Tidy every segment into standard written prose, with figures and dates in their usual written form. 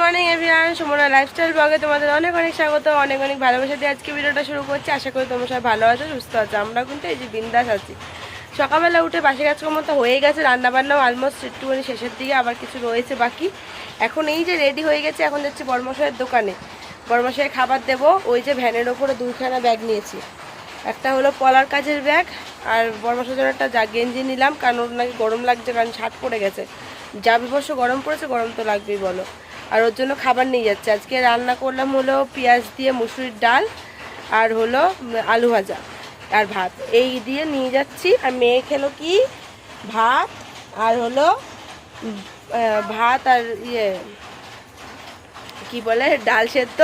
Morning everyone, Sumana lifestyle ব্লগে তোমাদের অনেক অনেক স্বাগত, অনেক অনেক ভালোবাসা দিয়ে আজকে ভিডিওটা শুরু করছি। আশা করি তোমরা সবাই ভালো আছো, সুস্থ আছো। আমরা কিন্তু এই যে বিন্দাস আছি। সকালবেলা উঠে বাসি কাজকর্ম তো হয়ে গেছে, রান্নাবান্নাও অলমোস্ট একটুখানি শেষের দিকে, আবার কিছু রয়েছে বাকি। এখন এই যে রেডি হয়ে গেছে, এখন যাচ্ছি বড়মশাইয়ের দোকানে। বড়মশাইয়ের খাবার দেবো। ওই যে ভ্যানের ওপরে দুইখানা ব্যাগ নিয়েছি, একটা হলো পলার কাজের ব্যাগ, আর বড়মশাইয়ের জন্য একটা গেঞ্জি নিলাম, কারণ ওর নাকি গরম লাগছে, কারণ ছাট পড়ে গেছে। যা বিভৎস গরম পড়েছে, গরম তো লাগবেই বলো। আর ওর জন্য খাবার নিয়ে যাচ্ছে। আজকে রান্না করলাম হলো পেঁয়াজ দিয়ে মুসুরির ডাল, আর হলো আলু ভাজা আর ভাত, এই দিয়ে নিয়ে যাচ্ছি। আর মেয়ে খেলো কি ভাত, আর হলো ভাত আর কি বলে ডাল সেদ্ধ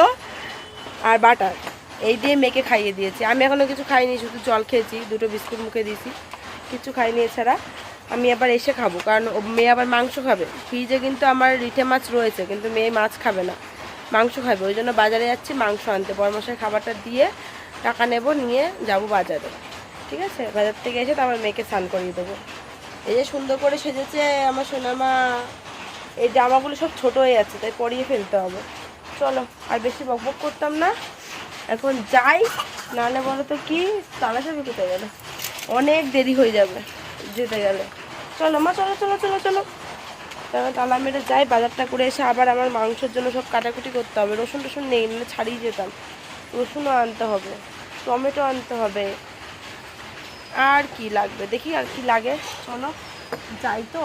আর বাটার, এই দিয়ে মেয়েকে খাইয়ে দিয়েছি। আমি এখনও কিছু খাইনি, শুধু জল খেয়েছি, দুটো বিস্কুট মুখে দিয়েছি, কিছু খাইনি। এছাড়া আমি আবার এসে খাবো, কারণ মেয়ে আবার মাংস খাবে। ফ্রিজে কিন্তু আমার রিঠে মাছ রয়েছে, কিন্তু মেয়ে মাছ খাবে না, মাংস খাবে। ওই জন্য বাজারে যাচ্ছি মাংস আনতে। বড়মশাই খাবারটা দিয়ে টাকা নেব, নিয়ে যাব বাজারে। ঠিক আছে, বাজার থেকে এসে তারপর মেয়েকে স্নান করিয়ে দেবো। এই যে সুন্দর করে সেজেছে আমার সোনামা। এই জামাগুলো সব ছোট হয়ে যাচ্ছে, তাই পরিয়ে ফেলতে হবে। চলো, আর বেশি বকবক করতাম না, এখন যাই। নাহলে বলো তো কি তালা চাবি কোথায় গেলে, অনেক দেরি হয়ে যাবে যেতে গেলে। চলো মা, চলো চলো চলো চলো, তাহলে তালা মেরে যাই। বাজারটা করে এসে আবার আমার মাংসের জন্য সব কাটাকুটি করতে হবে। রসুন টসুন নেই, নাহলে ছাড়িয়ে যেতাম। রসুনও আনতে হবে, টমেটো আনতে হবে, আর কি লাগবে দেখি, আর কি লাগে। চলো যাই তো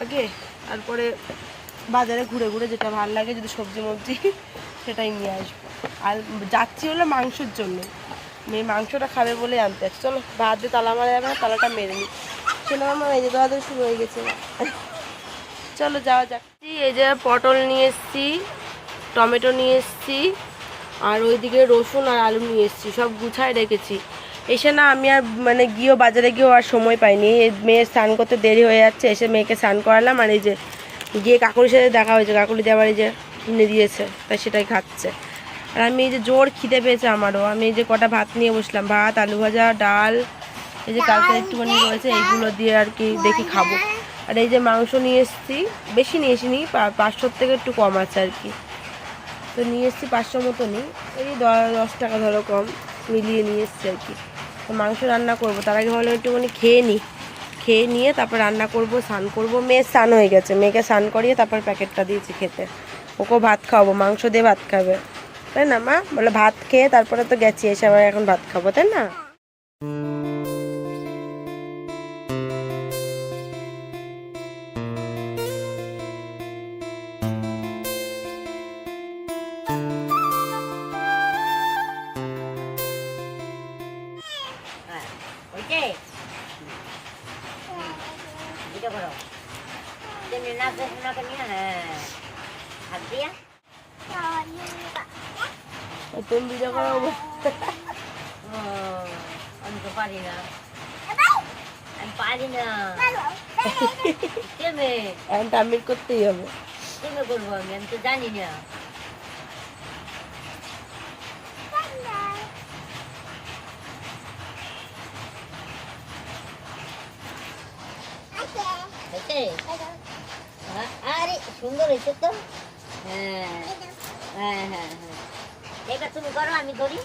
আগে, তারপরে বাজারে ঘুরে ঘুরে যেটা ভালো লাগে, যদি সবজি মবজি সেটাই নিয়ে আসবো। আর যাচ্ছি হলো মাংসের জন্য, মেয়ে মাংসটা খাবে বলে আনতে আসছি। চলো, ভাত দিয়ে তালা মারা যাবে না, তালাটা মেরে নিই। শোনো আমার এই যে দাদা শুরু হয়ে গেছে, চলো যাওয়া যাক। এই যে পটল নিয়ে এসছি, টমেটো নিয়ে এসছি, আর ওইদিকে রসুন আর আলু নিয়ে এসছি, সব গুছায় রেখেছি। এসে না আমি আর মানে গিয়েও বাজারে গিয়েও আর সময় পাইনি। মেয়ের স্নান করতে দেরি হয়ে যাচ্ছে, এসে মেয়েকে স্নান করালাম। আর এই যে গিয়ে কাকুরির সাথে দেখা হয়েছে, কাকুরি দিয়ে আবার এই যে কিনে দিয়েছে, তাই সেটাই খাচ্ছে। আর আমি এই যে জোর খিদে পেয়েছে আমারও, আমি এই যে কটা ভাত নিয়ে বসলাম, ভাত আলু ভাজা ডাল, এই যে কালকে একটুখানি রয়েছে, এইগুলো দিয়ে আর কি দেখি খাবো। আর এই যে মাংস নিয়ে এসেছি, বেশি নিয়ে এসিনি, 500 থেকে একটু কম আছে আর কি। তো নিয়ে এসেছি 500 মতনই, এই 10 টাকা ধরো কম মিলিয়ে নিয়ে এসেছি আর কি। তো মাংস রান্না করবো, তার আগে ভাবলাম একটুখানি খেয়ে নিই, খেয়ে নিয়ে তারপর রান্না করবো, স্নান করবো। মেয়ের স্নান হয়ে গেছে, মেয়েকে স্নান করিয়ে তারপর প্যাকেটটা দিয়েছি খেতে। ওকেও ভাত খাওয়াবো, মাংস দিয়ে ভাত খাবে, তাই না মা? বলে ভাত খেয়ে তারপরে তো গেছি, এসে আবার এখন ভাত খাবো, তাই না? তুমি ভিডিও করো, আমি তো পারি না, আমি পারি না। এখন তামিল করতেই হবে। কেমনে করবো আমি, আমি তো জানি না। আরে সুন্দর হয়েছে তো। হ্যাঁ হ্যাঁ হ্যাঁ হ্যাঁ, এবার তুমি করো, আমি ধরি,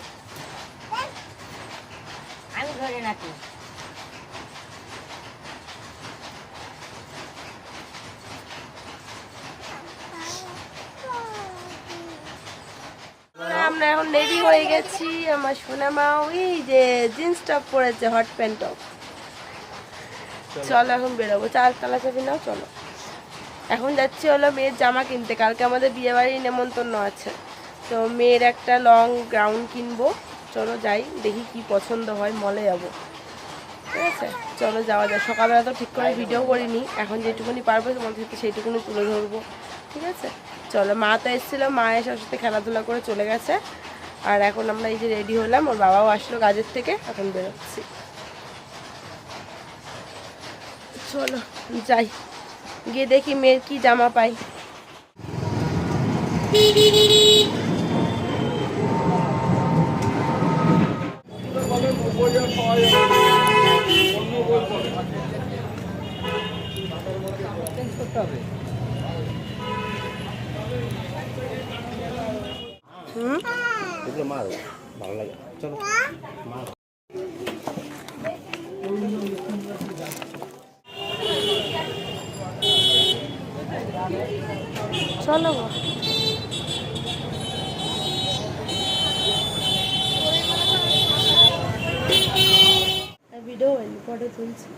আমি ধরে নাকি। আমরা এখন রেডি হয়ে গেছি। আমার সোনামা ওই যে জিন্স টপ পরেছে, হট প্যান্ট টপ। চলো এখন বেরোবো, চার তালা চাবি নাও। চলো এখন যাচ্ছি হলো মেয়ের জামা কিনতে, কালকে আমাদের বিয়েবাড়ির নেমন্তন্ন আছে, তো মেয়ের একটা লং গাউন কিনবো। চলো যাই, দেখি কি পছন্দ হয়, মলে যাবো। ঠিক আছে, চলো যাওয়া যায়। সকালবেলা তো ঠিক করে ভিডিও করিনি, এখন যেটুকুনি পারবো তোমাদের সাথে সেইটুকুনি তুলে ধরবো। ঠিক আছে, চলো। মা তো এসেছিলো, মা এসে ওর সাথে খেলাধুলা করে চলে গেছে। আর এখন আমরা এই যে রেডি হলাম, ওর বাবাও আসলো কাজের থেকে, এখন বেরোচ্ছি। চলো যাই, গিয়ে দেখি মেয়ের কি জামা পাই। করতে হবে। হুম এগুলো মারো, ভালো লাগে। চলো মারো। চলো গো। ভিডিও হয়নি, ফটো তুলছি।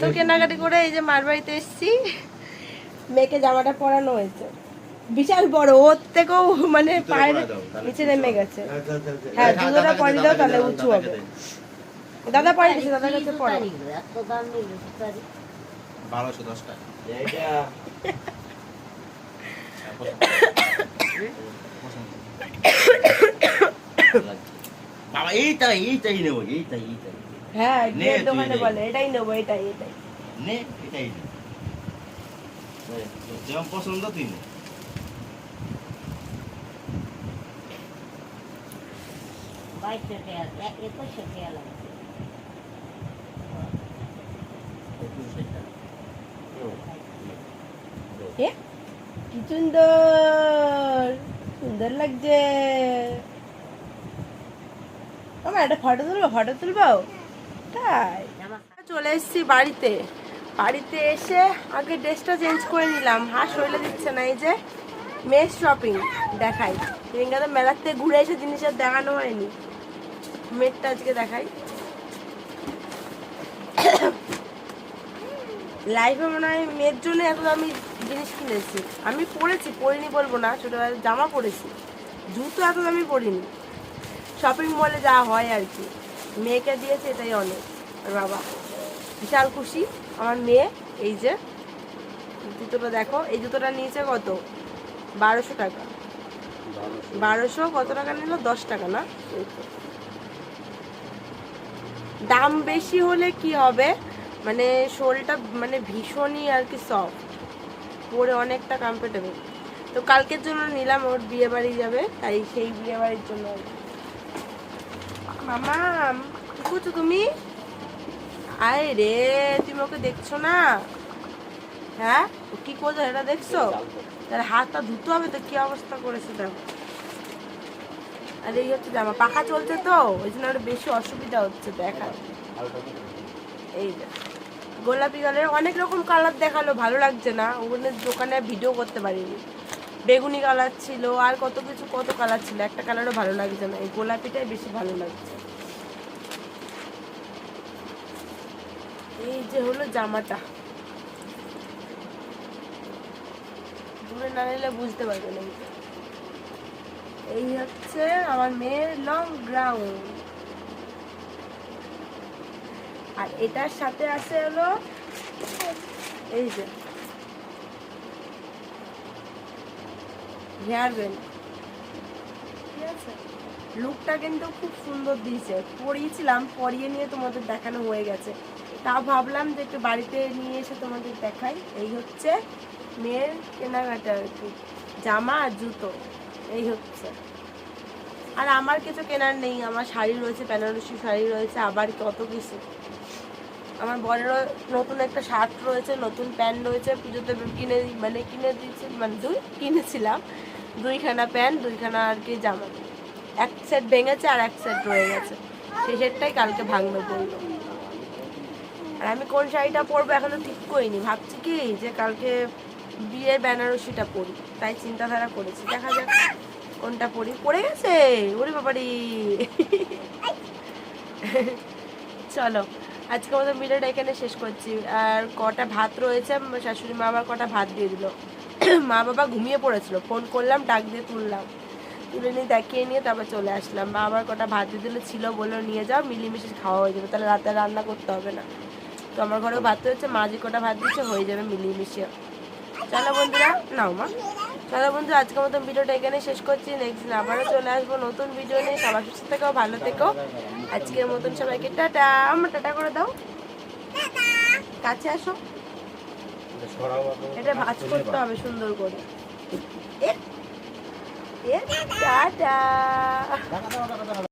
তো কেনাকাটি করে এই যে মার বাড়িতে এসেছি, মেয়েকে জামাটা পরানো হয়েছে বিশাল বড়, ওর থেকেও মানে পায়ের নিচে নেমে গেছে। হ্যাঁ জুতোটা পরিয়ে দাও তাহলে উঁচু হবে। দাদা পরিয়ে দিচ্ছে, দাদার কাছে পড়ো। এত দাম নিল সুপারি। 1210 টাকা। বাবা এইটাই নেবো, এইটাই। হ্যাঁ নে, গিয়ে তুই দোকানে নে। বলে এটাই নেবো, এটাই। নে, এটাই নে। তোর যেমন পছন্দ তুই নে। 2200 টাকা, 2100 টাকা লাগবে। এ কি সুন্দর, সুন্দর লাগছে। আমার একটা ফটো তুলবো তাই। জামা চলে এসেছি বাড়িতে। বাড়িতে এসে আগে ড্রেসটা চেঞ্জ করে নিলাম, হাত শরীরে দিচ্ছে না। এই যে মেস শপিং দেখাই, রিঙ্গাতে মেলার থেকে ঘুরে এসে জিনিস আর দেখানো হয়নি, মেয়েরটা আজকে দেখাই। লাইফে মনে হয় মেয়ের জন্য এত দামি জিনিস কিনেছি। আমি পরিনি বলবো না, ছোটবেলায় জামা পরেছি, জুতো এত দামি পরিনি। শপিং মলে যা হয় আর কি, মেয়েকে দিয়েছে এটাই অনেক। আর বাবা বিশাল খুশি আমার মেয়ে। এই যে জুতোটা দেখো, এই জুতোটা নিয়েছে কত, 1200 টাকা। 1200 কত টাকা নিল, 10 টাকা না। এই তো। দাম বেশি হলে কি হবে, মানে শোলটা মানে ভীষণই আর কি সফট, পরে অনেকটা কমফোর্টেবল। তো কালকের জন্য নিলাম, ওর বিয়ে বাড়ি যাবে তাই সেই বিয়ে বাড়ির জন্য। মামা কি করছো তুমি? আয় রে, তুমি ওকে দেখছো না? হ্যাঁ ও কি করছো এটা দেখছো? তার হাতটা ধুতে হবে তো, কি অবস্থা করেছে দেখো। আর এই হচ্ছে জামা, পাখা চলছে তো ওই জন্য আরো বেশি অসুবিধা হচ্ছে দেখা। এই যে গোলাপি কালারের অনেক রকম কালার দেখালো, ভালো লাগছে না, ওখানে দোকানে ভিডিও করতে পারিনি। বেগুনি কালার ছিল আর কত কিছু, কত কালার ছিল, একটা কালারও ভালো লাগছে না, এই গোলাপিটাই বেশি ভালো লাগছে। এই যে হলো জামাটা, দূরে না নিলে বুঝতে পারবে না। এই হচ্ছে আমার মেয়ের লং গ্রাউন্ড, আর এটার সাথে আছে হলো এই যে হেয়ার ব্যান্ড। ঠিক আছে, লুকটা কিন্তু খুব সুন্দর দিয়েছে। পরিয়েছিলাম, পরিয়ে নিয়ে তোমাদের দেখানো হয়ে গেছে, তা ভাবলাম যে একটু বাড়িতে নিয়ে এসে তোমাদের দেখাই। এই হচ্ছে মেয়ের কেনাকাটা আর কি, জামা আর জুতো এই হচ্ছে। আর আমার কিছু কেনার নেই, আমার শাড়ি রয়েছে, বেনারসি শাড়ি রয়েছে, আবার কত কিছু। আমার বরেরও নতুন একটা শার্ট রয়েছে, নতুন প্যান্ট রয়েছে, পুজোতে কিনে দিয়েছি, মানে কিনেছিলাম 2খানা প্যান্ট, 2খানা আর কি জামা। এক সেট ভেঙেছে আর এক সেট রয়ে গেছে, সেই সেটটাই কালকে ভাঙবে বললো। আর আমি কোন শাড়িটা পরবো এখনো ঠিক করিনি, ভাবছি কি যে কালকে বিয়ের বেনারসিটা পরি, তাই চিন্তাধারা করেছি, দেখা যাক কোনটা পরি। পড়ে গেছে ওরে বাবারি। চলো আজকে আমাদের ভিডিওটা এখানে শেষ করছি। আর কটা ভাত রয়েছে, শাশুড়ি মা আবার কটা ভাত দিয়ে দিল। মা বাবা ঘুমিয়ে পড়েছিল, ফোন করলাম, ডাক দিয়ে তুলে নিয়ে দেখিয়ে নিয়ে তারপর চলে আসলাম। মা আবার কটা ভাত দিয়ে দিলে ছিল, বললো নিয়ে যাও, মিলিমিশে খাওয়া হয়ে যাবে, তাহলে রাতে রান্না করতে হবে না। তো আমার ঘরেও ভাত হয়েছে, মা যে কটা ভাত দিচ্ছে হয়ে যাবে মিলিয়ে। চলো বন্ধুরা, নাও মা। চলো বন্ধু, আজকের মতন ভিডিওটা এখানে শেষ করছি। নেক্সট দিন আবারও চলে আসবো নতুন ভিডিও নিয়ে। সবার সুস্থ থেকো, ভালো থেকো। আজকের মতন সবাইকে টাটা। আমার টাটা করে দাও, কাছে আসো, এটা ভাঁজ করতে হবে সুন্দর করে। টাটা।